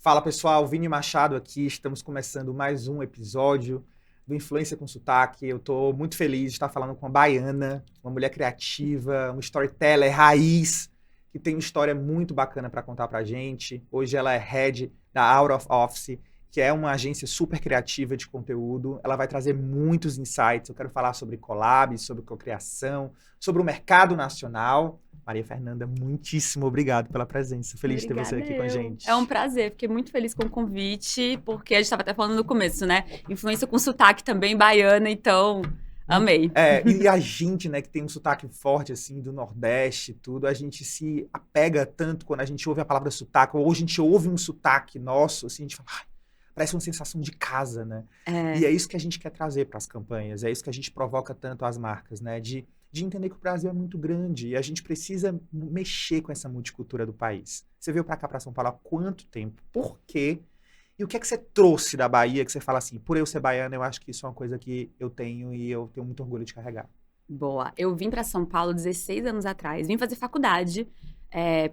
Fala pessoal, Vini Machado aqui, estamos começando mais um episódio do Influência com Sotaque. Eu estou muito feliz de estar falando com uma baiana, uma mulher criativa, uma storyteller raiz, que tem uma história muito bacana para contar pra gente. Hoje ela é head da Out of Office, que é uma agência super criativa de conteúdo. Ela vai trazer muitos insights. Eu quero falar sobre collabs, sobre cocriação, sobre o mercado nacional. Maria Fernanda, muitíssimo obrigado pela presença. Feliz de ter você aqui com a gente. É um prazer, fiquei muito feliz com o convite, porque a gente estava até falando no começo, né? Influência com sotaque também baiana, então amei. E a gente, né, que tem um sotaque forte, assim, do Nordeste e tudo, a gente se apega tanto quando a gente ouve a palavra sotaque, ou a gente ouve um sotaque nosso, assim, a gente fala, parece uma sensação de casa, né? E é isso que a gente quer trazer para as campanhas, é isso que a gente provoca tanto às marcas, né? De entender que o Brasil é muito grande e a gente precisa mexer com essa multicultura do país. Você veio para cá, para São Paulo, há quanto tempo? Por quê? E o que é que você trouxe da Bahia que você fala assim, por eu ser baiana, eu acho que isso é uma coisa que eu tenho e eu tenho muito orgulho de carregar. Boa. Eu vim para São Paulo 16 anos atrás, vim fazer faculdade,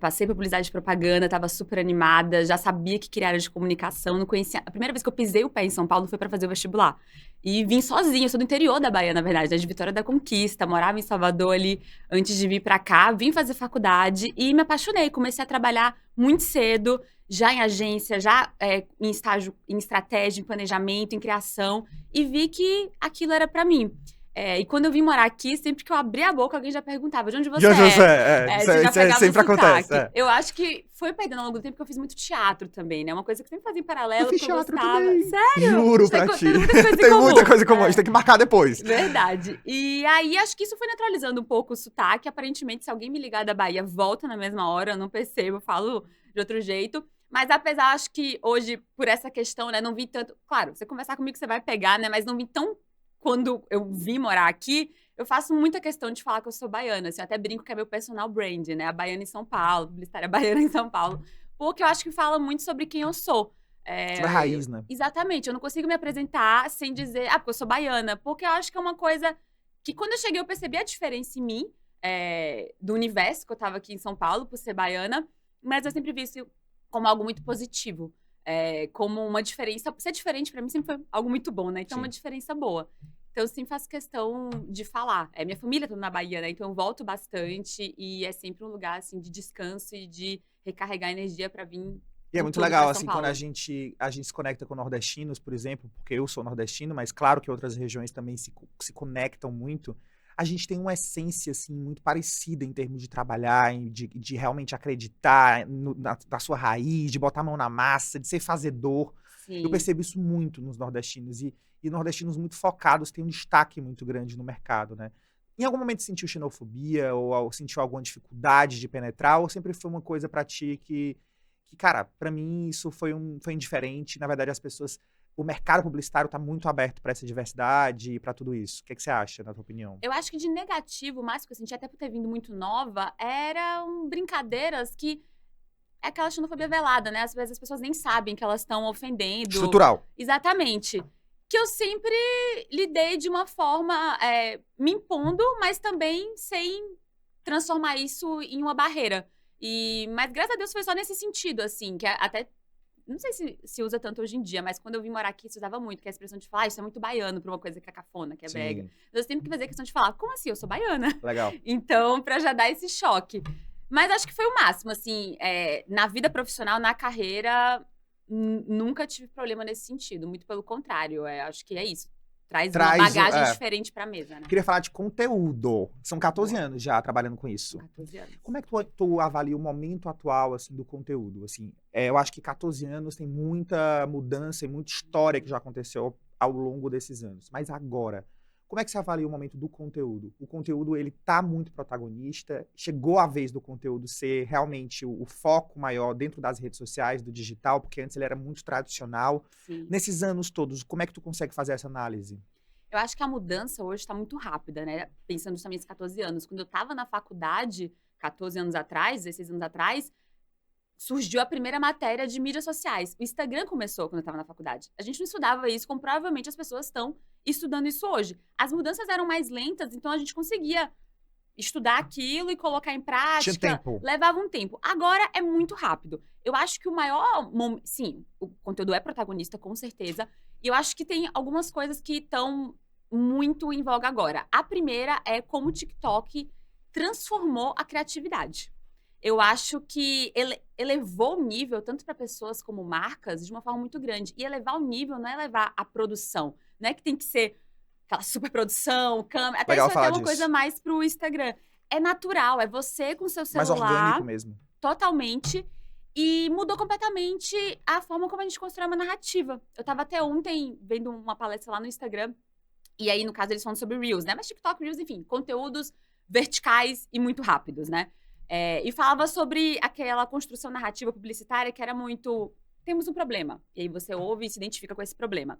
passei por publicidade e propaganda, estava super animada, já sabia que queria área de comunicação, não conhecia. A primeira vez que eu pisei o pé em São Paulo foi para fazer o vestibular. E vim sozinha, eu sou do interior da Bahia, na verdade, né, de Vitória da Conquista, morava em Salvador ali antes de vir para cá, vim fazer faculdade e me apaixonei, comecei a trabalhar muito cedo, já em agência, já em estágio, em estratégia, em planejamento, em criação, e vi que aquilo era para mim. E quando eu vim morar aqui, sempre que eu abria a boca, alguém já perguntava, de onde você é? Isso sempre acontece. Eu acho que foi perdendo ao longo do tempo, porque eu fiz muito teatro também, né? Uma coisa que eu sempre fazia em paralelo, Eu fiz que eu teatro gostava. também. Sério? Juro pra ti. Tem Muita coisa em comum, a gente tem que marcar depois. Verdade. E aí, acho que isso foi neutralizando um pouco o sotaque. Aparentemente, se alguém me ligar da Bahia, volta na mesma hora, eu não percebo, eu falo de outro jeito. Mas apesar, acho que hoje, por essa questão, né, não vi tanto... Claro, você conversar comigo, você vai pegar, né? Mas não vi tão... Quando eu vim morar aqui, eu faço muita questão de falar que eu sou baiana. Assim, eu até brinco que é meu personal brand, né? A baiana em São Paulo, publicitária baiana em São Paulo. Porque eu acho que fala muito sobre quem eu sou. Sobre a raiz, né? Exatamente. Eu não consigo me apresentar sem dizer, porque eu sou baiana. Porque eu acho que é uma coisa que, quando eu cheguei, eu percebi a diferença em mim, do universo, que eu tava aqui em São Paulo, por ser baiana. Mas eu sempre vi isso como algo muito positivo. Como uma diferença... Ser diferente, pra mim, sempre foi algo muito bom, né? Então, Sim. uma diferença boa. Então, eu sempre faço questão de falar. Minha família tá na Bahia, né? Então, eu volto bastante e é sempre um lugar, assim, de descanso e de recarregar energia pra vir. E é muito legal, assim, quando a gente se conecta com nordestinos, por exemplo, porque eu sou nordestino, mas claro que outras regiões também se conectam muito. A gente tem uma essência, assim, muito parecida em termos de trabalhar, de realmente acreditar na sua raiz, de botar a mão na massa, de ser fazedor. Sim. Eu percebo isso muito nos nordestinos. E nordestinos muito focados têm um destaque muito grande no mercado, né? Em algum momento sentiu xenofobia ou sentiu alguma dificuldade de penetrar? Ou sempre foi uma coisa pra ti que cara, pra mim isso foi indiferente. Na verdade, as pessoas... O mercado publicitário tá muito aberto pra essa diversidade e pra tudo isso. O que você acha, na tua opinião? Eu acho que de negativo, mais que eu senti, até por ter vindo muito nova, eram brincadeiras que... É aquela xenofobia velada, né? Às vezes as pessoas nem sabem que elas estão ofendendo. Estrutural. Exatamente. Que eu sempre lidei de uma forma me impondo, mas também sem transformar isso em uma barreira. Mas graças a Deus foi só nesse sentido, assim, que até... Não sei se usa tanto hoje em dia, mas quando eu vim morar aqui, se usava muito, que é a expressão de falar, isso é muito baiano pra uma coisa que é cafona, que é brega. Sim. Eu sempre que fazer questão de falar, como assim? Eu sou baiana. Legal. Então, pra já dar esse choque. Mas acho que foi o máximo, assim, na vida profissional, na carreira, nunca tive problema nesse sentido. Muito pelo contrário, acho que é isso. Traz uma bagagem diferente pra mesa, né? Queria falar de conteúdo. São 14 anos já trabalhando com isso. 14 anos. Como é que tu avalia o momento atual, assim, do conteúdo? Assim, eu acho que 14 anos tem muita mudança e muita história que já aconteceu ao longo desses anos. Mas agora, como é que você avalia o momento do conteúdo? O conteúdo, ele tá muito protagonista? Chegou a vez do conteúdo ser realmente o foco maior dentro das redes sociais, do digital? Porque antes ele era muito tradicional. Sim. Nesses anos todos, como é que tu consegue fazer essa análise? Eu acho que a mudança hoje está muito rápida, né? Pensando justamente nesses 14 anos. Quando eu estava na faculdade, 14 anos atrás, 16 anos atrás, surgiu a primeira matéria de mídias sociais. O Instagram começou quando eu estava na faculdade. A gente não estudava isso, como provavelmente as pessoas estão estudando isso hoje. As mudanças eram mais lentas, então a gente conseguia estudar aquilo e colocar em Tinha prática. tempo. Levava um tempo. Agora é muito rápido. Eu acho que o maior... Sim, o conteúdo é protagonista, com certeza. E eu acho que tem algumas coisas que estão muito em voga agora. A primeira é como o TikTok transformou a criatividade. Eu acho que elevou o nível, tanto para pessoas como marcas, de uma forma muito grande. E elevar o nível não é elevar a produção. Não é que tem que ser aquela super produção, câmera. Até Legal isso é até falar uma coisa disso. mais pro Instagram. É natural, é você com seu Mais orgânico celular, mesmo. totalmente. E mudou completamente a forma como a gente constrói uma narrativa. Eu tava até ontem vendo uma palestra lá no Instagram. E aí, no caso, eles falam sobre Reels, né? Mas TikTok, Reels, enfim, conteúdos verticais e muito rápidos, né? E falava sobre aquela construção narrativa publicitária que era muito... Temos um problema. E aí você ouve e se identifica com esse problema.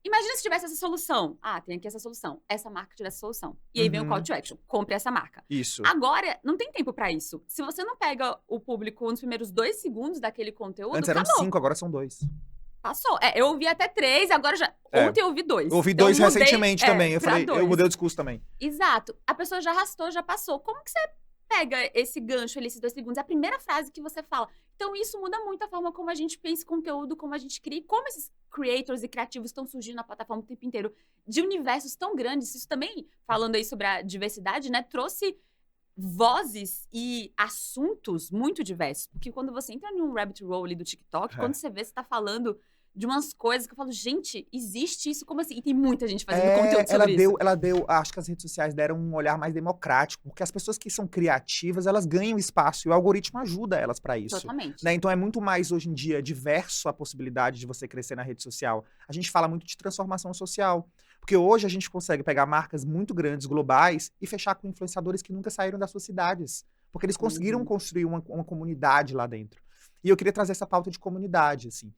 Imagina se tivesse essa solução. Ah, tem aqui essa solução. Essa marca tivesse essa solução. E aí vem o call to action. Compre essa marca. Isso. Agora, não tem tempo pra isso. Se você não pega o público nos primeiros 2 segundos daquele conteúdo, Antes eram acabou. 5, agora são 2. Passou. Eu ouvi até 3, agora já... É. Ontem eu ouvi 2. Eu ouvi Então, 2 eu mudei, recentemente também. Eu pra falei, eu 2. mudei o discurso também. Exato. A pessoa já arrastou, já passou. Como que você pega esse gancho ali, esses 2 segundos? É a primeira frase que você fala. Então, isso muda muito a forma como a gente pensa conteúdo, como a gente cria, e como esses creators e criativos estão surgindo na plataforma o tempo inteiro, de universos tão grandes. Isso também, falando aí sobre a diversidade, né, trouxe vozes e assuntos muito diversos. Porque quando você entra num rabbit hole ali do TikTok, quando você vê, você tá falando de umas coisas que eu falo, gente, existe isso? Como assim? E tem muita gente fazendo conteúdo sobre isso. Ela deu, acho que as redes sociais deram um olhar mais democrático, porque as pessoas que são criativas, elas ganham espaço e o algoritmo ajuda elas pra isso. Totalmente. Né? Então é muito mais, hoje em dia, diverso a possibilidade de você crescer na rede social. A gente fala muito de transformação social, porque hoje a gente consegue pegar marcas muito grandes, globais, e fechar com influenciadores que nunca saíram das suas cidades, porque eles conseguiram construir uma comunidade lá dentro. E eu queria trazer essa pauta de comunidade, assim.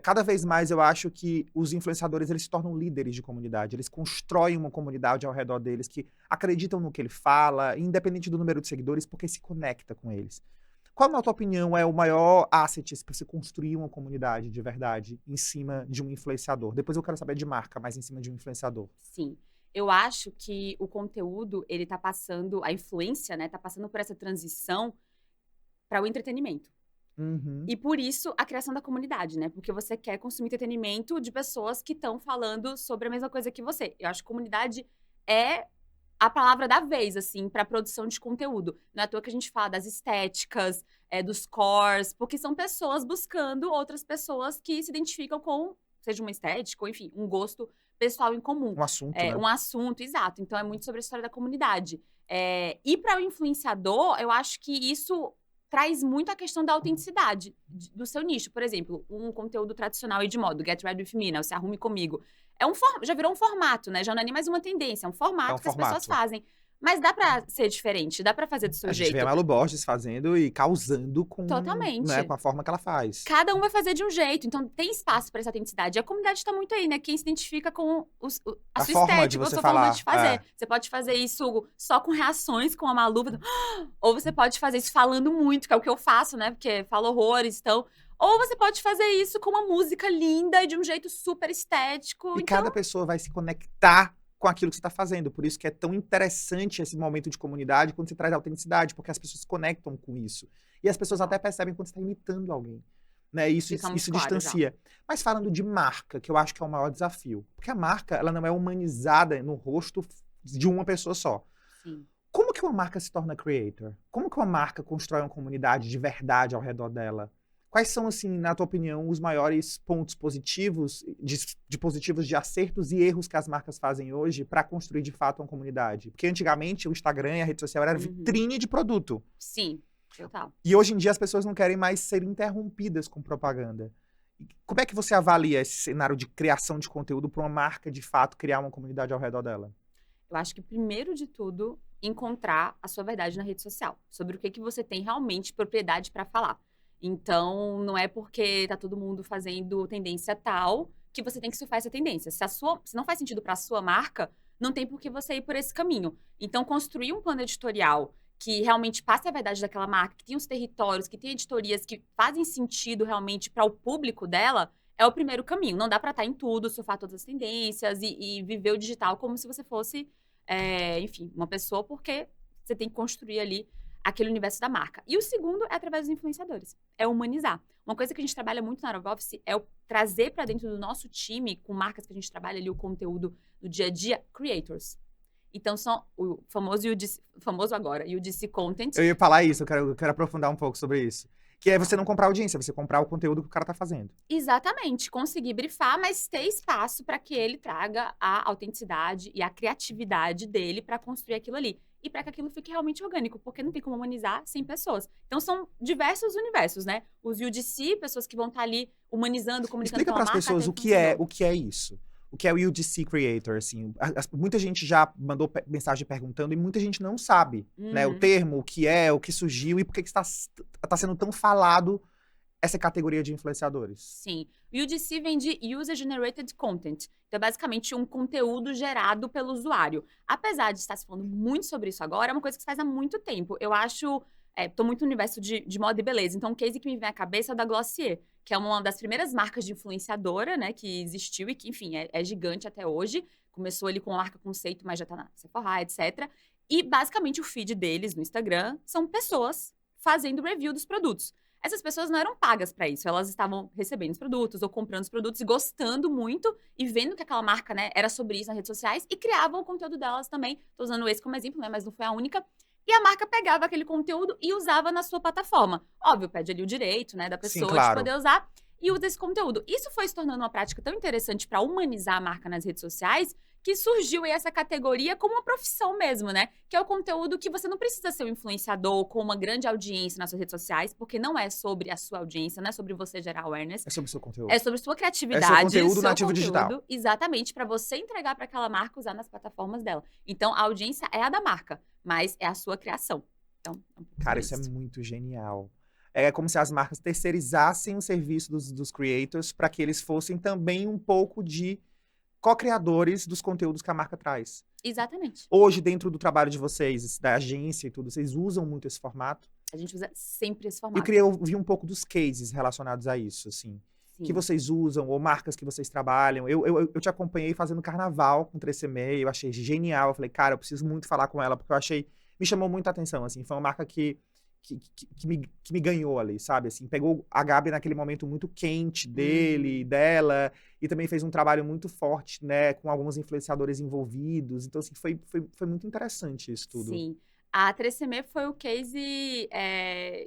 Cada vez mais eu acho que os influenciadores, eles se tornam líderes de comunidade. Eles constroem uma comunidade ao redor deles que acreditam no que ele fala, independente do número de seguidores, porque se conecta com eles. Qual, na tua opinião, é o maior asset para você construir uma comunidade de verdade em cima de um influenciador? Depois eu quero saber de marca, mas em cima de um influenciador. Sim. Eu acho que o conteúdo, ele tá passando, a influência, né, tá passando por essa transição para o entretenimento. E por isso, a criação da comunidade, né? Porque você quer consumir entretenimento de pessoas que estão falando sobre a mesma coisa que você. Eu acho que comunidade é a palavra da vez, assim, para produção de conteúdo. Não é à toa que a gente fala das estéticas, dos cores, porque são pessoas buscando outras pessoas que se identificam com, seja uma estética, ou enfim, um gosto pessoal em comum. Um assunto, né? Um assunto, exato. Então, é muito sobre a história da comunidade. E para o influenciador, eu acho que isso traz muito a questão da autenticidade do seu nicho. Por exemplo, um conteúdo tradicional e de moda, Get Ready With Me, né? Se Arrume Comigo. Já virou um formato, né? Já não é nem mais uma tendência, é um formato que as pessoas fazem. Mas dá pra ser diferente, dá pra fazer do seu jeito. A gente vê a Malu Borges fazendo e causando com, totalmente, né, com a forma que ela faz. Cada um vai fazer de um jeito, então tem espaço pra essa autenticidade. E a comunidade tá muito aí, né? Quem se identifica com a sua estética, a sua forma de fazer. Você pode fazer isso só com reações, com a Malu, ou você pode fazer isso falando muito, que é o que eu faço, né? Porque falo horrores, então... Ou você pode fazer isso com uma música linda e de um jeito super estético. E cada pessoa vai se conectar com aquilo que você está fazendo. Por isso que é tão interessante esse momento de comunidade quando você traz autenticidade, porque as pessoas se conectam com isso. E as pessoas até percebem quando você está imitando alguém. Né? Isso distancia. Mas falando de marca, que eu acho que é o maior desafio. Porque a marca, ela não é humanizada no rosto de uma pessoa só. Sim. Como que uma marca se torna creator? Como que uma marca constrói uma comunidade de verdade ao redor dela? Quais são, assim, na tua opinião, os maiores pontos positivos, de acertos e erros que as marcas fazem hoje para construir, de fato, uma comunidade? Porque antigamente o Instagram e a rede social era vitrine de produto. Sim, total. E hoje em dia as pessoas não querem mais ser interrompidas com propaganda. Como é que você avalia esse cenário de criação de conteúdo para uma marca, de fato, criar uma comunidade ao redor dela? Eu acho que, primeiro de tudo, encontrar a sua verdade na rede social. Sobre o que você tem realmente propriedade para falar. Então, não é porque tá todo mundo fazendo tendência tal que você tem que surfar essa tendência. Se não faz sentido para a sua marca, não tem por que você ir por esse caminho. Então, construir um plano editorial que realmente passe a verdade daquela marca, que tenha os territórios, que tenha editorias que fazem sentido realmente para o público dela, é o primeiro caminho. Não dá para estar em tudo, surfar todas as tendências e viver o digital como se você fosse, enfim, uma pessoa, porque você tem que construir ali aquele universo da marca. E o segundo é através dos influenciadores, é humanizar. Uma coisa que a gente trabalha muito na Out of Office é trazer para dentro do nosso time, com marcas que a gente trabalha ali, o conteúdo do dia a dia, creators. Então, são o famoso UGC, famoso agora, UGC Content. Eu ia falar isso, eu quero aprofundar um pouco sobre isso. Que é você não comprar audiência, você comprar o conteúdo que o cara tá fazendo. Exatamente, conseguir brifar, mas ter espaço para que ele traga a autenticidade e a criatividade dele para construir aquilo ali. E para que aquilo fique realmente orgânico, porque não tem como humanizar 100 pessoas. Então, são diversos universos, né? Os UGC, pessoas que vão estar ali humanizando, comunicando Explica com a para as marca. pessoas o que é isso. O que é o UGC Creator, assim. Muita gente já mandou mensagem perguntando e muita gente não sabe, né? O termo, o que surgiu e por que está sendo tão falado essa categoria de influenciadores. Sim. O UGC vem de User Generated Content. Então, é basicamente um conteúdo gerado pelo usuário. Apesar de estar se falando muito sobre isso agora, é uma coisa que se faz há muito tempo. Eu acho... tô muito no universo de moda e beleza. Então, um case que me vem à cabeça é o da Glossier, que é uma das primeiras marcas de influenciadora, né, que existiu e que, enfim, é gigante até hoje. Começou ali com uma marca conceito, mas já tá na Sephora, etc. E, basicamente, o feed deles no Instagram são pessoas fazendo review dos produtos. Essas pessoas não eram pagas para isso, elas estavam recebendo os produtos ou comprando os produtos e gostando muito e vendo que aquela marca, né, era sobre isso nas redes sociais e criavam o conteúdo delas também. Tô usando esse como exemplo, né, mas não foi a única. E a marca pegava aquele conteúdo e usava na sua plataforma. Óbvio, pede ali o direito, né, da pessoa de poder usar e usa esse conteúdo. Isso foi se tornando uma prática tão interessante para humanizar a marca nas redes sociais que surgiu aí essa categoria como uma profissão mesmo, né? Que é o conteúdo que você não precisa ser um influenciador com uma grande audiência nas suas redes sociais, porque não é sobre a sua audiência, não é sobre você gerar awareness. É sobre o seu conteúdo. É sobre sua criatividade. É seu conteúdo nativo digital. Exatamente, para você entregar para aquela marca usar nas plataformas dela. Então, a audiência é a da marca, mas é a sua criação. Então, cara, isso é muito genial. É como se as marcas terceirizassem o serviço dos creators para que eles fossem também um pouco de co-criadores dos conteúdos que a marca traz. Exatamente. Hoje, dentro do trabalho de vocês, da agência e tudo, vocês usam muito esse formato? A gente usa sempre esse formato. Eu queria ouvir um pouco dos cases relacionados a isso, assim. Sim. Que vocês usam, ou marcas que vocês trabalham. Eu te acompanhei fazendo carnaval com 3CM, eu achei genial. Eu falei, cara, eu preciso muito falar com ela, porque eu achei... Me chamou muita atenção, assim. Foi uma marca que me ganhou ali, sabe? Assim, pegou a Gabi naquele momento muito quente dele, dela, e também fez um trabalho muito forte, né? Com alguns influenciadores envolvidos. Então, assim, foi muito interessante isso tudo. Sim. A 3CM foi o case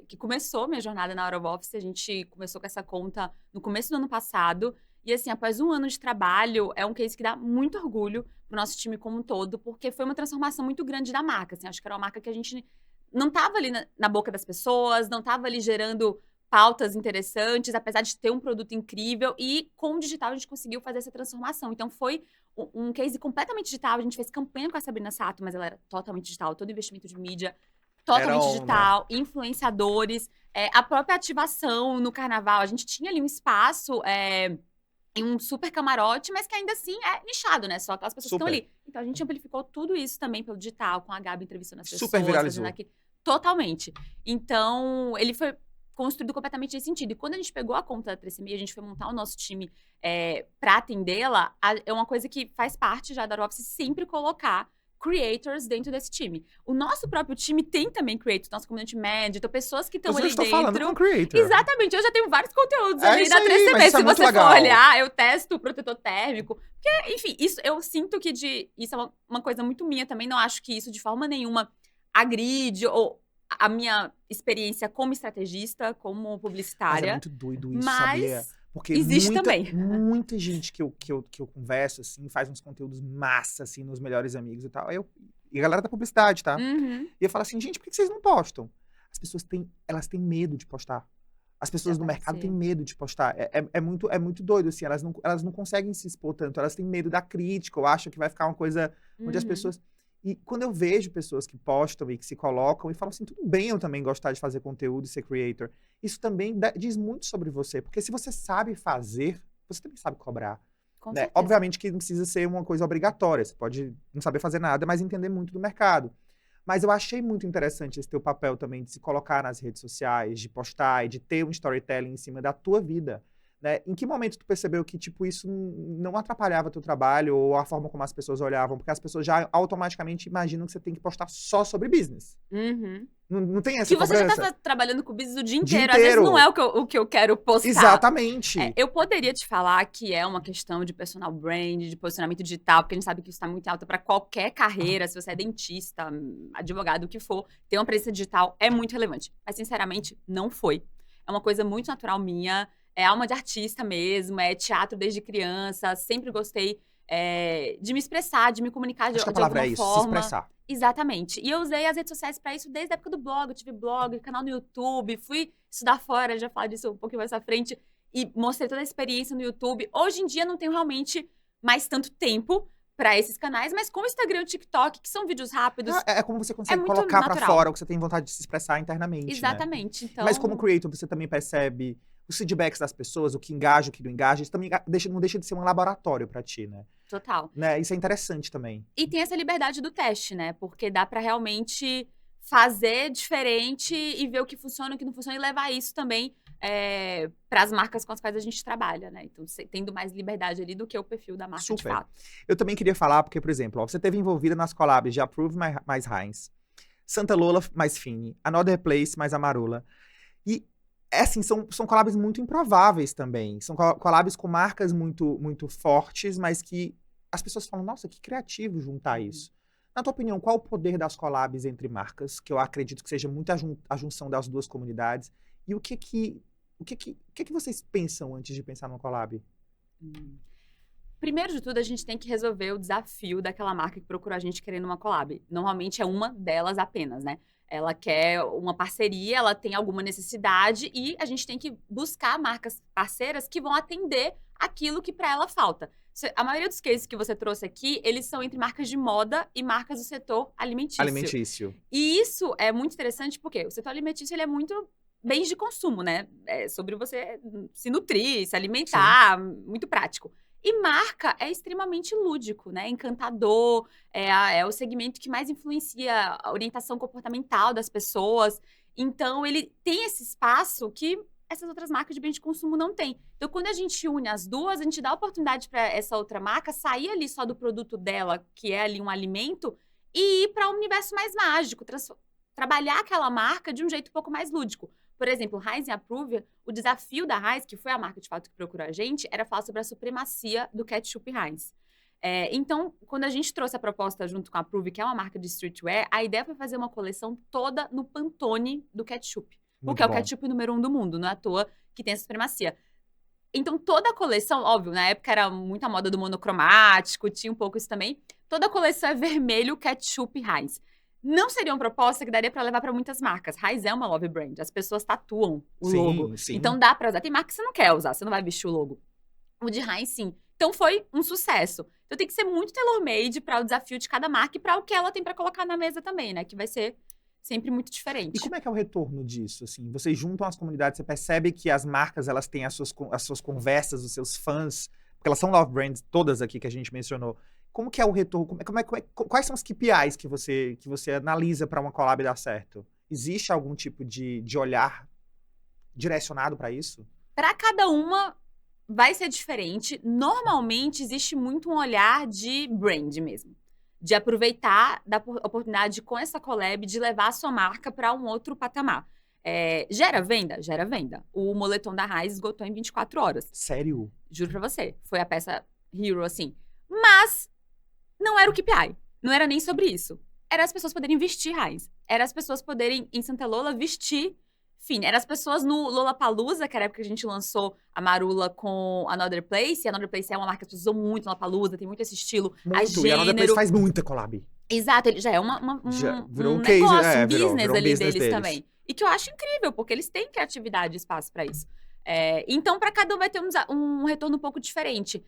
que começou minha jornada na Out of Office. A gente começou com essa conta no começo do ano passado. E, assim, após um ano de trabalho, é um case que dá muito orgulho pro nosso time como um todo, porque foi uma transformação muito grande da marca. Assim, acho que era uma marca que a gente não estava ali na boca das pessoas, não estava ali gerando pautas interessantes, apesar de ter um produto incrível. E com o digital a gente conseguiu fazer essa transformação. Então foi um case completamente digital. A gente fez campanha com a Sabrina Sato, mas ela era totalmente digital. Todo investimento de mídia totalmente digital, influenciadores, a própria ativação no carnaval. A gente tinha ali um espaço... em um super camarote, mas que ainda assim é nichado, né? Só aquelas pessoas que estão ali. Então, a gente amplificou tudo isso também pelo digital, com a Gabi entrevistando as pessoas. Super viralizou. Totalmente. Então, ele foi construído completamente nesse sentido. E quando a gente pegou a conta da 3CM, a gente foi montar o nosso time para atendê-la, é uma coisa que faz parte já da Out of Office sempre colocar creators dentro desse time. O nosso próprio time tem também creators, nosso community manager, então pessoas que estão ali dentro. Eu estou falando com creator. Exatamente, eu já tenho vários conteúdos ali da 3CM. Se você for olhar, eu testo o protetor térmico. Porque, enfim, isso eu sinto que isso é uma coisa muito minha também. Não acho que isso de forma nenhuma agride ou a minha experiência como estrategista, como publicitária. Mas é muito doido isso, sabia? Porque existe também. Muita gente que eu converso, assim, faz uns conteúdos massa, assim, nos Melhores Amigos e tal. E a galera da publicidade, tá? Uhum. E eu falo assim, gente, por que vocês não postam? As pessoas elas têm medo de postar. As pessoas do mercado têm medo de postar. É muito doido, assim, elas não conseguem se expor tanto. Elas têm medo da crítica, ou acham que vai ficar uma coisa onde as pessoas... E quando eu vejo pessoas que postam e que se colocam e falam assim, tudo bem eu também gostar de fazer conteúdo e ser creator, isso também diz muito sobre você. Porque se você sabe fazer, você também sabe cobrar. Com né? certeza. Obviamente que não precisa ser uma coisa obrigatória. Você pode não saber fazer nada, mas entender muito do mercado. Mas eu achei muito interessante esse teu papel também de se colocar nas redes sociais, de postar e de ter um storytelling em cima da tua vida. né? Em que momento tu percebeu que, tipo, isso não atrapalhava teu trabalho ou a forma como as pessoas olhavam? Porque as pessoas já automaticamente imaginam que você tem que postar só sobre business. Uhum. Não tem essa Que você já cobrança? tá trabalhando com business o dia Dia inteiro. Às vezes não inteiro. é o que eu quero postar. Exatamente. Eu poderia te falar que é uma questão de personal brand, de posicionamento digital, porque a gente sabe que isso está muito alto para qualquer carreira. Se você é dentista, advogado, o que for, ter uma presença digital é muito relevante. Mas, sinceramente, não foi. É uma coisa muito natural minha, é alma de artista mesmo, é teatro desde criança. Sempre gostei de me expressar, de me comunicar de Acho que a palavra alguma é isso, se forma. expressar. Exatamente. E eu usei as redes sociais para isso desde a época do blog. Eu tive blog, canal no YouTube, fui estudar fora, já falar disso um pouquinho mais à frente. E mostrei toda a experiência no YouTube. Hoje em dia não tenho realmente mais tanto tempo para esses canais, mas com o Instagram e o TikTok, que são vídeos rápidos, É como você consegue muito colocar pra natural. fora o que você tem vontade de se expressar internamente, né? Exatamente. Então, Mas como creator, você também percebe os feedbacks das pessoas, o que engaja, o que não engaja. Isso também não deixa de ser um laboratório pra ti, né? total. Isso é interessante também. E tem essa liberdade do teste, né? Porque dá pra realmente fazer diferente e ver o que funciona e o que não funciona e levar isso também para as marcas com as quais a gente trabalha, né? Então, tendo mais liberdade ali do que o perfil da marca de Super. fato. Eu também queria falar, porque, por exemplo, você esteve envolvida nas collabs de Approve mais Heinz, Santa Lola mais Fini, Another Place mais Amarula. E, assim, são collabs muito improváveis também. São collabs com marcas muito, muito fortes, mas que as pessoas falam, nossa, que criativo juntar isso. Na tua opinião, qual o poder das collabs entre marcas? Que eu acredito que seja muito a junção das duas comunidades. E o que vocês pensam antes de pensar numa collab? Primeiro de tudo, a gente tem que resolver o desafio daquela marca que procurou a gente querendo uma collab. Normalmente é uma delas apenas, né? Ela quer uma parceria, ela tem alguma necessidade e a gente tem que buscar marcas parceiras que vão atender aquilo que para ela falta. A maioria dos cases que você trouxe aqui, eles são entre marcas de moda e marcas do setor alimentício. Alimentício. E isso é muito interessante porque o setor alimentício ele é muito bens de consumo, né? É sobre você se nutrir, se alimentar, muito prático. E marca é extremamente lúdico, né? Encantador, é o segmento que mais influencia a orientação comportamental das pessoas. Então, ele tem esse espaço que essas outras marcas de bens de consumo não têm. Então, quando a gente une as duas, a gente dá oportunidade para essa outra marca sair ali só do produto dela, que é ali um alimento, e ir para um universo mais mágico, trabalhar aquela marca de um jeito um pouco mais lúdico. Por exemplo, Heinz e Approve, o desafio da Heinz, que foi a marca de fato que procurou a gente, era falar sobre a supremacia do ketchup Heinz. Então, quando a gente trouxe a proposta junto com a Approve, que é uma marca de streetwear, a ideia foi fazer uma coleção toda no Pantone do ketchup. Porque é o ketchup número 1 do mundo, não é à toa que tem essa supremacia. Então, toda a coleção, óbvio, na época era muito a moda do monocromático, tinha um pouco isso também. Toda a coleção é vermelho ketchup Heinz. Não seria uma proposta que daria pra levar pra muitas marcas. Heinz é uma love brand, as pessoas tatuam o logo. Sim. Então dá pra usar. Tem marca que você não quer usar, você não vai vestir o logo. O de Heinz, sim. Então foi um sucesso. Então tem que ser muito tailor-made para o desafio de cada marca e para o que ela tem pra colocar na mesa também, né? Que vai ser sempre muito diferente. E como é que é o retorno disso, assim? Vocês juntam as comunidades, você percebe que as marcas, elas têm as suas conversas, os seus fãs, porque elas são love brands, todas aqui que a gente mencionou. Como que é o retorno? Quais são os KPIs que você analisa para uma collab dar certo? Existe algum tipo de olhar direcionado para isso? Para cada uma vai ser diferente. Normalmente existe muito um olhar de brand mesmo. De aproveitar da oportunidade com essa collab de levar a sua marca para um outro patamar. Gera venda? Gera venda. O moletom da Heinz esgotou em 24 horas. Sério? Juro pra você. Foi a peça hero, assim. Mas não era o KPI. Não era nem sobre isso. Era as pessoas poderem vestir Heinz. Era as pessoas poderem, em Santa Lola, vestir Fini. Era as pessoas no Lollapalooza, que era a época que a gente lançou a Marula com a Another Place. E a Another Place é uma marca que as pessoas usam muito no Lollapalooza, tem muito esse estilo. Muito. E a Another Place faz muita collab. Exato, ele já é Já virou um case, negócio, um virou business um ali business deles também. E que eu acho incrível, porque eles têm criatividade e espaço pra isso. Então, para cada um vai ter um retorno um pouco diferente.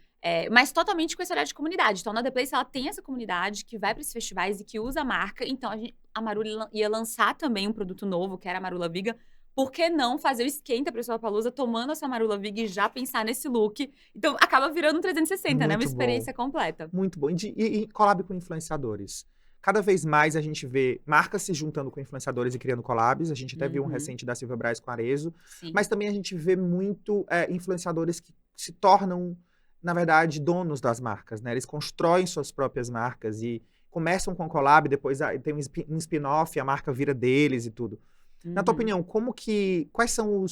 Mas totalmente com esse olhar de comunidade. Então, a Another Place, ela tem essa comunidade que vai para esses festivais e que usa a marca. Então, a Marula ia lançar também um produto novo, que era a Marula Viga. Por que não fazer o esquenta para o Lollapalooza tomando essa Marula Viga e já pensar nesse look? Então, acaba virando um 360, né? Uma experiência completa. Muito bom. E collab com influenciadores? cada vez mais a gente vê marcas se juntando com influenciadores e criando collabs. A gente até viu um Uhum. recente da Silvia Braz com a Arezzo. Sim. Mas também a gente vê muito influenciadores que se tornam, na verdade, donos das marcas, né? Eles constroem suas próprias marcas e começam com collab, depois tem um spin-off, a marca vira deles e tudo. Na tua Uhum. opinião, quais são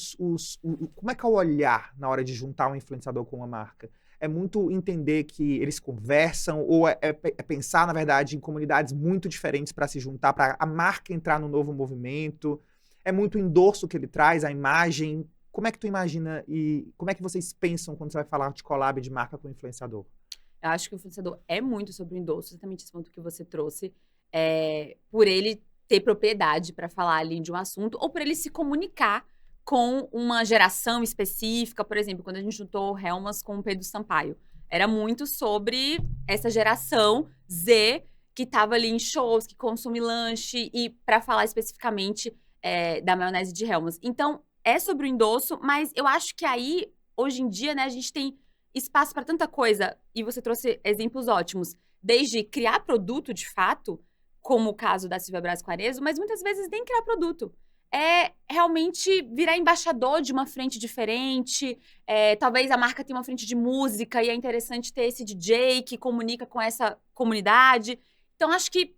como é que é o olhar na hora de juntar um influenciador com uma marca? É muito entender que eles conversam ou é pensar, na verdade, em comunidades muito diferentes para se juntar, para a marca entrar no novo movimento? É muito o endosso que ele traz, a imagem? Como é que tu imagina e como é que vocês pensam quando você vai falar de collab de marca com influenciador? Eu acho que o influenciador é muito sobre o endosso, exatamente esse ponto que você trouxe. Por ele ter propriedade para falar ali de um assunto, ou por ele se comunicar com uma geração específica. Por exemplo, quando a gente juntou o Helmas com o Pedro Sampaio. Era muito sobre essa geração Z que estava ali em shows, que consome lanche, e para falar especificamente da maionese de Helmas. Então, é sobre o endosso, mas eu acho que aí, hoje em dia, né, a gente tem espaço para tanta coisa, e você trouxe exemplos ótimos, desde criar produto de fato, como o caso da Silvia Braz com a Arezzo, mas muitas vezes nem criar produto. É realmente virar embaixador de uma frente diferente. Talvez a marca tenha uma frente de música e é interessante ter esse DJ que comunica com essa comunidade. Então, acho que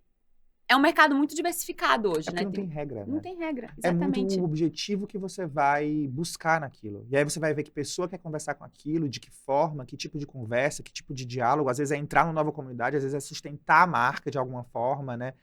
é um mercado muito diversificado hoje, É né? porque não tem regra, Não né? tem regra, É muito exatamente. o objetivo que você vai buscar naquilo. E aí você vai ver que pessoa quer conversar com aquilo, de que forma, que tipo de conversa, que tipo de diálogo. Às vezes é entrar numa nova comunidade, às vezes é sustentar a marca de alguma forma, né?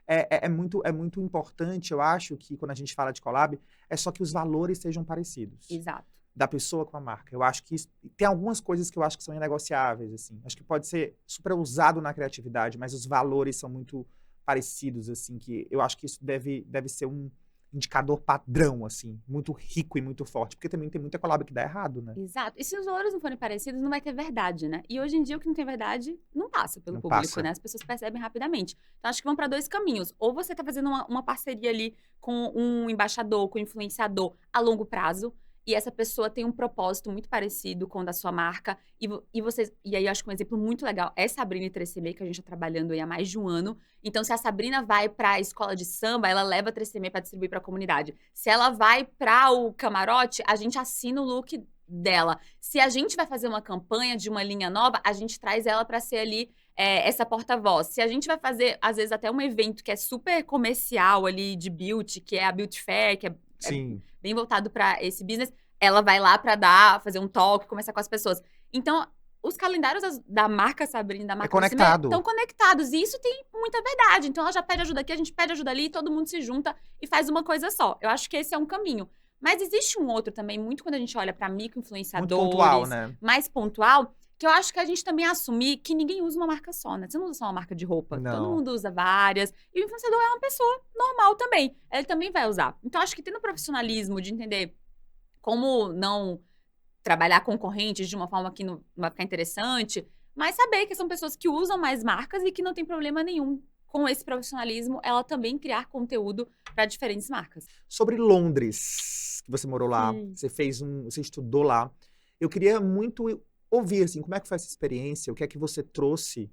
É muito importante, eu acho, que quando a gente fala de collab, é só que os valores sejam parecidos. Exato. Da pessoa com a marca. Eu acho que tem algumas coisas que eu acho que são inegociáveis, assim. Acho que pode ser super usado na criatividade, mas os valores são muito parecidos, assim, que eu acho que isso deve ser um indicador padrão, assim, muito rico e muito forte, porque também tem muita collab que dá errado, né? Exato. E se os valores não forem parecidos, não vai ter verdade, né? E hoje em dia, o que não tem verdade não passa pelo Não público, passa. né? As pessoas percebem rapidamente. Então, acho que vão para dois caminhos. Ou você tá fazendo uma parceria ali com um embaixador, com um influenciador a longo prazo, e essa pessoa tem um propósito muito parecido com o da sua marca, e aí eu acho que um exemplo muito legal é Sabrina e 3CM, que a gente tá trabalhando aí há mais de um ano. Então, se a Sabrina vai pra escola de samba, ela leva a 3CM pra distribuir pra comunidade. Se ela vai pra o camarote, a gente assina o look dela. Se a gente vai fazer uma campanha de uma linha nova, a gente traz ela pra ser ali essa porta-voz. Se a gente vai fazer, às vezes, até um evento que é super comercial ali de beauty, que é a Beauty Fair, que é Sim. bem voltado pra esse business, ela vai lá pra fazer um talk, conversar com as pessoas. Então, os calendários da marca Sabrina, da marca conectado. estão conectados. E isso tem muita verdade. Então, ela já pede ajuda aqui, a gente pede ajuda ali, todo mundo se junta e faz uma coisa só. Eu acho que esse é um caminho. Mas existe um outro também, muito quando a gente olha pra Muito micro-influenciadores, pontual, né? mais pontual, que eu acho que a gente também assumir que ninguém usa uma marca só, né? Você não usa só uma marca de roupa. Todo Não. mundo usa várias. E o influenciador é uma pessoa normal também. Ele também vai usar. Então, acho que tendo profissionalismo de entender como não trabalhar concorrentes de uma forma que não vai ficar interessante, mas saber que são pessoas que usam mais marcas e que não tem problema nenhum com esse profissionalismo, ela também criar conteúdo para diferentes marcas. Sobre Londres, que você morou lá, Sim. você estudou lá. Eu queria muito ouvir, assim, como é que foi essa experiência, o que é que você trouxe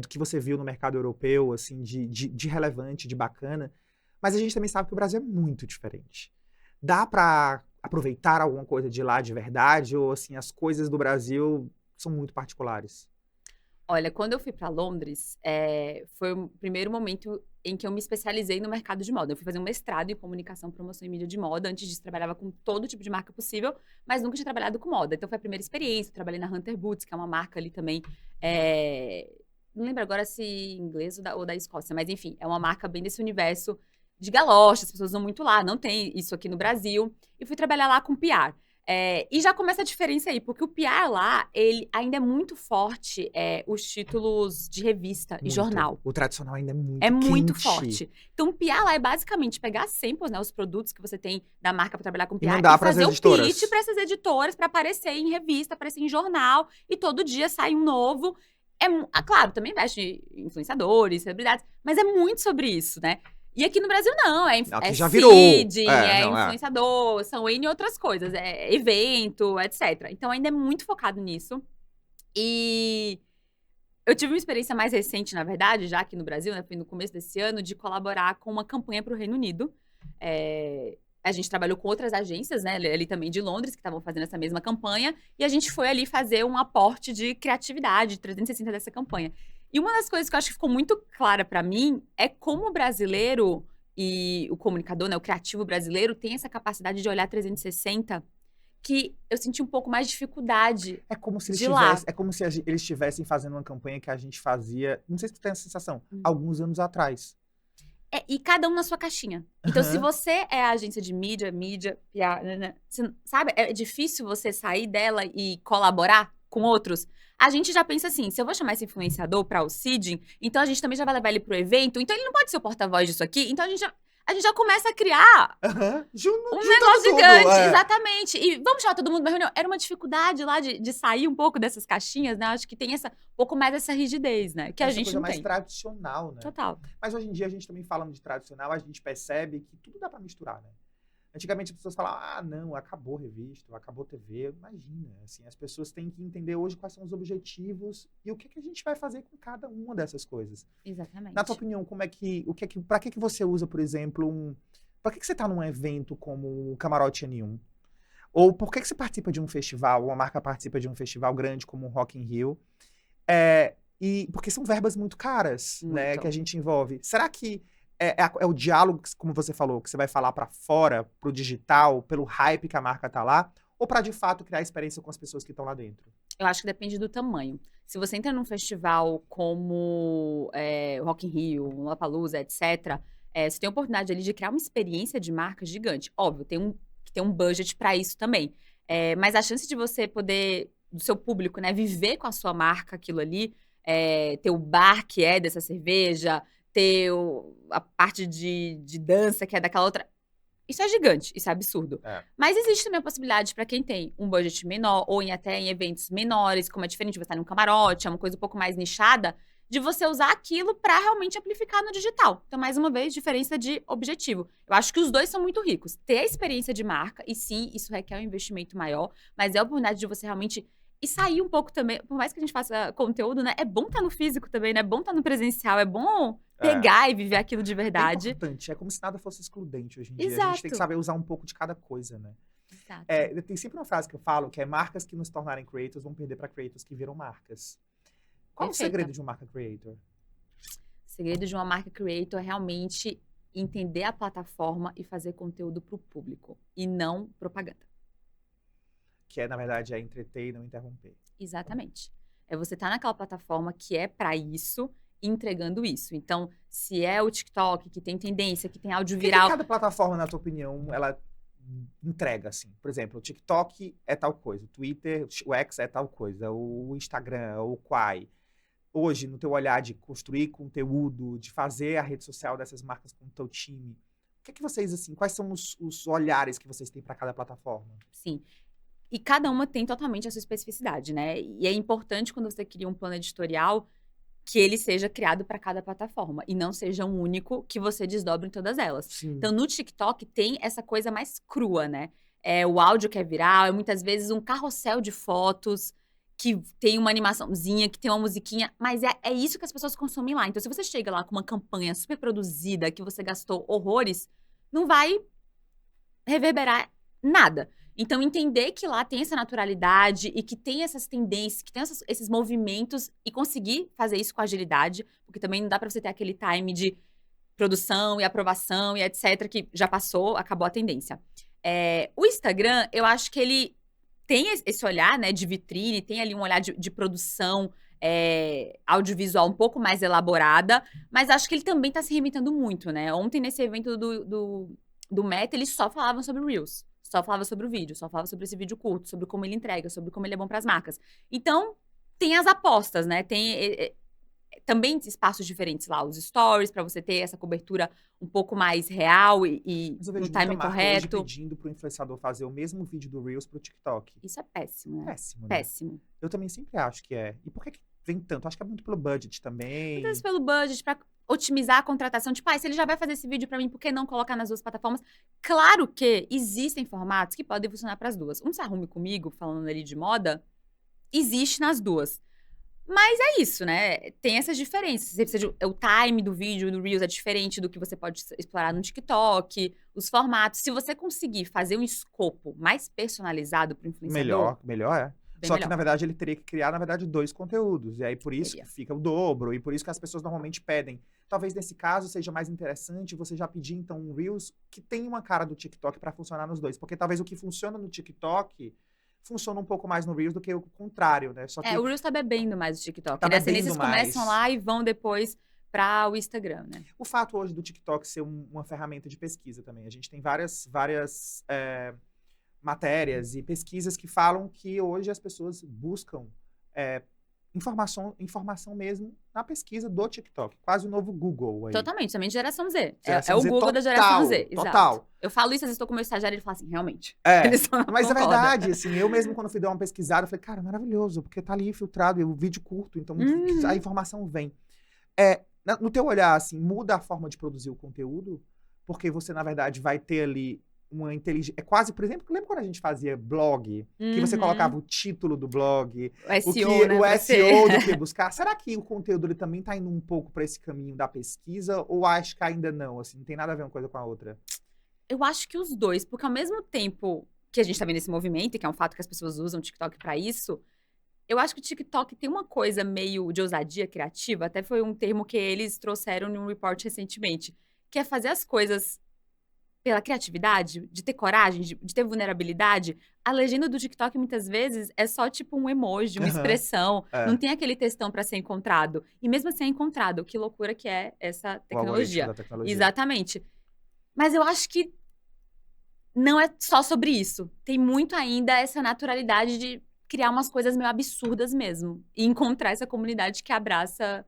do que você viu no mercado europeu, assim, de relevante, de bacana. Mas a gente também sabe que o Brasil é muito diferente. Dá para aproveitar alguma coisa de lá de verdade ou, assim, as coisas do Brasil são muito particulares? Olha, quando eu fui para Londres, foi o primeiro momento em que eu me especializei no mercado de moda. Eu fui fazer um mestrado em comunicação, promoção e mídia de moda. Antes disso, trabalhava com todo tipo de marca possível, mas nunca tinha trabalhado com moda. Então, foi a primeira experiência. Eu trabalhei na Hunter Boots, que é uma marca ali também. Não lembro agora se inglês ou da Escócia, mas enfim, é uma marca bem desse universo de galocha. As pessoas vão muito lá, não tem isso aqui no Brasil. E fui trabalhar lá com PR. E já começa a diferença aí, porque o PR lá, ele ainda é muito forte, os títulos de revista e Muito. jornal. O tradicional ainda é muito É muito quente. forte. Então, o PR lá é basicamente pegar samples, né, os produtos que você tem da marca para trabalhar com PR, mandar pras fazer o editoras. pitch para essas editoras, para aparecer em revista, aparecer em jornal, e todo dia sai um novo. Claro, também investe em influenciadores, celebridades, mas é muito sobre isso, né? E aqui no Brasil não, Aqui já virou. seeding, Não, influenciador, são N outras coisas, evento, etc. Então ainda é muito focado nisso. E Eu tive uma experiência mais recente, na verdade, já aqui no Brasil, né? Foi no começo desse ano, de colaborar com uma campanha para o Reino Unido. A gente trabalhou com outras agências, né? Ali também de Londres, que estavam fazendo essa mesma campanha. E a gente foi ali fazer um aporte de criatividade 360 dessa campanha. E uma das coisas que eu acho que ficou muito clara para mim é como o brasileiro e o comunicador, né? O criativo brasileiro tem essa capacidade de olhar 360 que eu senti um pouco mais de dificuldade É como se de lá. é como se eles estivessem fazendo uma campanha que a gente fazia, não sei se tu tem essa sensação, Hum. alguns anos atrás. E cada um na sua caixinha. Então, se Aham. você é a agência de mídia, PR, né, você, sabe? É difícil você sair dela e colaborar com outros. A gente já pensa assim, se eu vou chamar esse influenciador para o seeding, então a gente também já vai levar ele pro evento, então ele não pode ser o porta-voz disso aqui, então a gente já começa a criar Aham. um Junta negócio tudo, gigante, é. exatamente. E vamos chamar todo mundo pra reunião. Era uma dificuldade lá de sair um pouco dessas caixinhas, né? Acho que tem um pouco mais essa rigidez, né? Que a Essa gente coisa não mais tem. tradicional, né? Total. Mas hoje em dia a gente também falando de tradicional, a gente percebe que tudo dá pra misturar, né? Antigamente as pessoas falavam, ah, não, acabou revista, acabou TV. Imagina, assim, as pessoas têm que entender hoje quais são os objetivos e o que a gente vai fazer com cada uma dessas coisas. Exatamente. Na tua opinião, pra que você usa, por exemplo, pra que você tá num evento como o Camarote N1? Ou por que você participa de um festival, uma marca participa de um festival grande como o Rock in Rio? E porque são verbas muito caras, né, Muito. que a gente envolve. Será que é o diálogo, como você falou, que você vai falar pra fora, pro digital, pelo hype que a marca tá lá? Ou pra, de fato, criar experiência com as pessoas que estão lá dentro? Eu acho que depende do tamanho. Se você entra num festival como Rock in Rio, Lollapalooza, etc., você tem a oportunidade ali de criar uma experiência de marca gigante. Óbvio, tem um budget para isso também. Mas a chance de você poder, do seu público, né, viver com a sua marca aquilo ali, ter o bar que é dessa cerveja, ter a parte de dança que é daquela outra. Isso é gigante, isso é absurdo. Mas existe também a possibilidade para quem tem um budget menor, ou até em eventos menores, como é diferente de você estar num camarote, é uma coisa um pouco mais nichada, de você usar aquilo para realmente amplificar no digital. Então, mais uma vez, diferença de objetivo. Eu acho que os dois são muito ricos. Ter a experiência de marca, e sim, isso requer um investimento maior, mas é a oportunidade de você realmente e sair um pouco também, por mais que a gente faça conteúdo, né? É bom estar no físico também, né? É bom estar no presencial, é bom pegar e viver aquilo de É verdade. importante, é como se nada fosse excludente hoje em dia. A Exato. gente tem que saber usar um pouco de cada coisa, né? Exato. Tem sempre uma frase que eu falo, que é marcas que nos tornarem creators vão perder para creators que viram marcas. Qual é o Perfeita. segredo de uma marca creator? O segredo de uma marca creator é realmente entender a plataforma e fazer conteúdo para o público, e não propaganda. Que na verdade, é entreter e não interromper. Exatamente. É você estar naquela plataforma que é para isso, entregando isso. Então, se é o TikTok, que tem tendência, que tem áudio O que viral. cada plataforma, na tua opinião, ela entrega, assim? Por exemplo, o TikTok é tal coisa, o Twitter, o X é tal coisa, o Instagram, o Quai. Hoje, no teu olhar de construir conteúdo, de fazer a rede social dessas marcas com o teu time, o que vocês, assim, quais são os olhares que vocês têm para cada plataforma? Sim. E cada uma tem totalmente a sua especificidade, né? E é importante quando você cria um plano editorial que ele seja criado para cada plataforma e não seja um único que você desdobre em todas elas. Sim. Então, no TikTok tem essa coisa mais crua, né? É o áudio que é viral, é muitas vezes um carrossel de fotos que tem uma animaçãozinha, que tem uma musiquinha, mas é isso que as pessoas consomem lá. Então, se você chega lá com uma campanha super produzida, que você gastou horrores, não vai reverberar nada. Então, entender que lá tem essa naturalidade e que tem essas tendências, que tem esses movimentos e conseguir fazer isso com agilidade, porque também não dá pra você ter aquele time de produção e aprovação e etc, que já passou, acabou a tendência. O Instagram, eu acho que ele tem esse olhar, né, de vitrine, tem ali um olhar de produção audiovisual um pouco mais elaborada, mas acho que ele também tá se reinventando muito, né? Ontem, nesse evento do Meta, eles só falavam sobre Reels. Só falava sobre o vídeo, só falava sobre esse vídeo curto, sobre como ele entrega, sobre como ele é bom para as marcas. Então, tem as apostas, né? Tem também espaços diferentes lá, os stories, para você ter essa cobertura um pouco mais real e Mas eu no vejo time muita marca hoje correto. pedindo pro influenciador fazer o mesmo vídeo do Reels pro TikTok. Isso é péssimo, né? Péssimo, né? Péssimo. Eu também sempre acho que é. E por que vem tanto? Acho que é muito pelo budget também. Muitas vezes pelo budget, pra otimizar a contratação. Tipo, se ele já vai fazer esse vídeo pra mim, por que não colocar nas duas plataformas? Claro que existem formatos que podem funcionar pras duas. Um Se Arrume Comigo, falando ali de moda, existe nas duas. Mas é isso, né? Tem essas diferenças. Você precisa o time do vídeo, do Reels é diferente do que você pode explorar no TikTok, os formatos. Se você conseguir fazer um escopo mais personalizado para o influenciador, Melhor é. bem Só que, melhor. na verdade, ele teria que criar, na verdade, 2 conteúdos. E aí, por isso que Teria. fica o dobro. E por isso que as pessoas normalmente pedem. Talvez, nesse caso, seja mais interessante você já pedir, então, um Reels que tem uma cara do TikTok para funcionar nos dois. Porque talvez o que funciona no TikTok funciona um pouco mais no Reels do que o contrário, né? Só que O Reels tá bebendo mais do TikTok, tá né? Assim, bebendo esses mais. começam lá e vão depois para o Instagram, né? O fato hoje do TikTok ser uma ferramenta de pesquisa também. A gente tem várias matérias e pesquisas que falam que hoje as pessoas buscam informação mesmo na pesquisa do TikTok. Quase o novo Google aí. Totalmente, somente geração Z. Geração É o Z Google da geração Z. total. Exato. Eu falo isso, às vezes estou com o meu estagiário e ele fala assim, realmente. É, Eles só não mas é concordam. verdade, assim, eu mesmo quando fui dar uma pesquisada, eu falei, cara, maravilhoso, porque tá ali filtrado, e o vídeo curto, então a informação vem. No teu olhar, assim, muda a forma de produzir o conteúdo, porque você, na verdade, vai ter ali uma inteligência. É quase, por exemplo, lembra quando a gente fazia blog? Que você colocava o título do blog, O SEO, né? o SEO do que buscar. Será que o conteúdo ele também tá indo um pouco para esse caminho da pesquisa? Ou acho que ainda não? Assim, não tem nada a ver uma coisa com a outra? Eu acho que os dois, porque ao mesmo tempo que a gente tá vendo esse movimento, e que é um fato que as pessoas usam o TikTok pra isso, eu acho que o TikTok tem uma coisa meio de ousadia criativa, até foi um termo que eles trouxeram em um report recentemente, que é fazer as coisas pela criatividade, de ter coragem, de ter vulnerabilidade. A legenda do TikTok, muitas vezes, é só tipo um emoji, uma expressão. Não tem aquele textão pra ser encontrado. E mesmo assim é encontrado. Que loucura que é essa O algoritmo tecnologia. da tecnologia. Exatamente. Mas eu acho que não é só sobre isso. Tem muito ainda essa naturalidade de criar umas coisas meio absurdas mesmo. E encontrar essa comunidade que abraça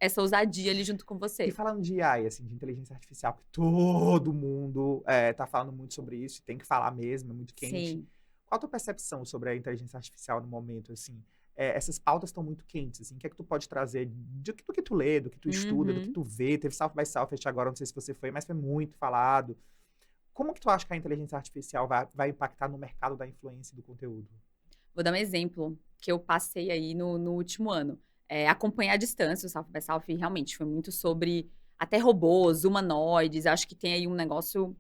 essa ousadia ali junto com E você. falando de AI, assim, de inteligência artificial, que todo mundo tá falando muito sobre isso, e tem que falar mesmo, é muito quente. Sim. Qual a tua percepção sobre a inteligência artificial no momento, assim? Essas pautas estão muito quentes, assim, o que é que tu pode trazer do que tu lê, do que tu estuda, do que tu vê? Teve South by Southwest agora, não sei se você foi, mas foi muito falado. Como que tu acha que a inteligência artificial vai impactar no mercado da influência e do conteúdo? Vou dar um exemplo que eu passei aí no último ano. Acompanhar a distância, o South by South, realmente foi muito sobre até robôs, humanoides. Acho que tem aí um negócio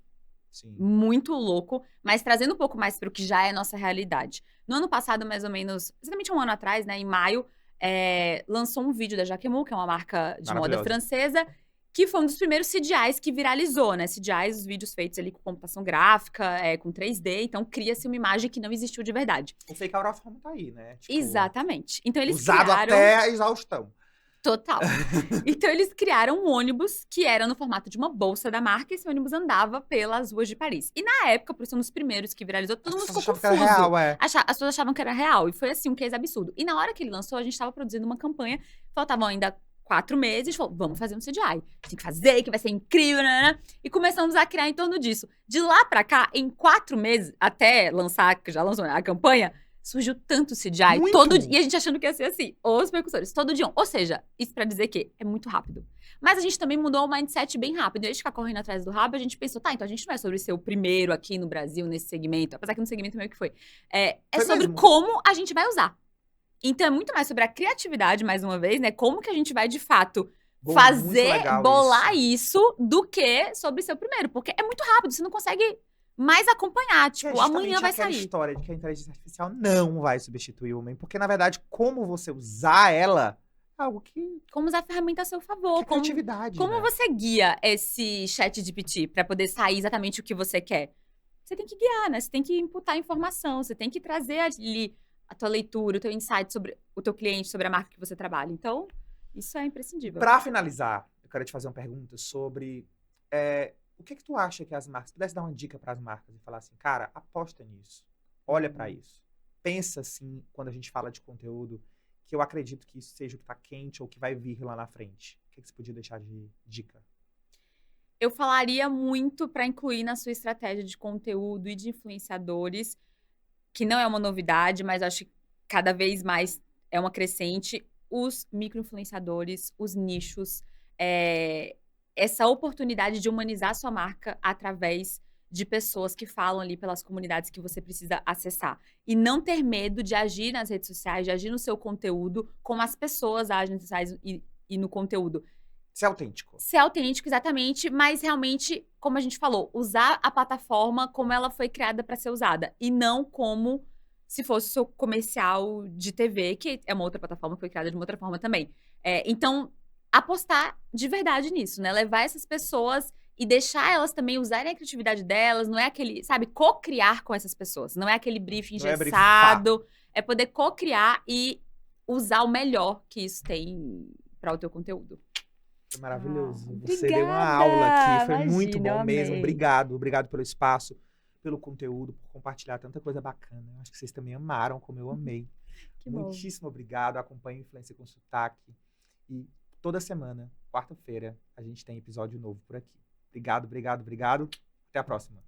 Sim. muito louco, mas trazendo um pouco mais para o que já é nossa realidade. No ano passado, mais ou menos, exatamente um ano atrás, né, em maio, lançou um vídeo da Jacquemus, que é uma marca de moda Maravilhosa. francesa, que foi um dos primeiros CGIs que viralizou, né? CGIs, os vídeos feitos ali com computação gráfica, com 3D, então cria-se uma imagem que não existiu de verdade. O fake out of home tá aí, né? Tipo, Exatamente. Então eles usado criaram... até a exaustão. Total. Então, eles criaram um ônibus que era no formato de uma bolsa da marca, e esse ônibus andava pelas ruas de Paris. E na época, por ser um dos primeiros que viralizou, todo mundo ficou confuso. Que era real, As pessoas achavam que era real, e foi assim, um case absurdo. E na hora que ele lançou, a gente estava produzindo uma campanha, faltavam ainda 4 meses, a gente falou, vamos fazer um CGI. Tem que fazer, que vai ser incrível, né? E começamos a criar em torno disso. De lá pra cá, em 4 meses, até lançar, que já lançou a campanha, surgiu tanto CGI, e a gente achando que ia ser assim, os precursores, todo dia. Ou seja, isso pra dizer que é muito rápido. Mas a gente também mudou o mindset bem rápido. Em vez de ficar correndo atrás do rabo, a gente pensou, tá, então a gente não é sobre ser o primeiro aqui no Brasil, nesse segmento, apesar que no segmento meio que foi. Foi sobre mesmo. Como a gente vai usar. Então é muito mais sobre a criatividade, mais uma vez, né? Como que a gente vai, de fato, bolar isso do que sobre ser o primeiro. Porque é muito rápido, você não consegue mais acompanhar, tipo, amanhã vai sair. História de que a inteligência artificial não vai substituir o homem, porque, na verdade, como você usar ela, é algo que... Como usar a ferramenta a seu favor. Que criatividade, Como né? você guia esse chat GPT pra poder sair exatamente o que você quer? Você tem que guiar, né? Você tem que imputar informação, você tem que trazer ali a tua leitura, o teu insight sobre o teu cliente, sobre a marca que você trabalha. Então, isso é imprescindível. Pra finalizar, eu quero te fazer uma pergunta sobre... o que tu acha que as marcas... Pudesse dar uma dica para as marcas e falar assim, cara, aposta nisso. Olha para isso. Pensa assim, quando a gente fala de conteúdo, que eu acredito que isso seja o que tá quente ou que vai vir lá na frente. O que você podia deixar de dica? Eu falaria muito para incluir na sua estratégia de conteúdo e de influenciadores, que não é uma novidade, mas acho que cada vez mais é uma crescente, os micro-influenciadores, os nichos, essa oportunidade de humanizar a sua marca através de pessoas que falam ali pelas comunidades que você precisa acessar. E não ter medo de agir nas redes sociais, de agir no seu conteúdo, como as pessoas agem nas redes sociais e no conteúdo. Ser autêntico. Ser autêntico, exatamente, mas realmente, como a gente falou, usar a plataforma como ela foi criada para ser usada. E não como se fosse o seu comercial de TV, que é uma outra plataforma que foi criada de uma outra forma também. Então, apostar de verdade nisso, né? Levar essas pessoas e deixar elas também usarem a criatividade delas. Não é aquele, sabe, co-criar com essas pessoas. Não é aquele briefing Não é brifar. engessado. É poder co-criar e usar o melhor que isso tem para o teu conteúdo. Foi maravilhoso. Ah, Você deu uma aula aqui, foi obrigada! muito Imagina, bom eu mesmo. amei. Obrigado, obrigado pelo espaço, pelo conteúdo, por compartilhar tanta coisa bacana. Eu acho que vocês também amaram, como eu amei. Que bom. Muitíssimo obrigado. Acompanhe Influência com Sotaque. E toda semana, quarta-feira, a gente tem episódio novo por aqui. Obrigado, obrigado, obrigado. Até a próxima.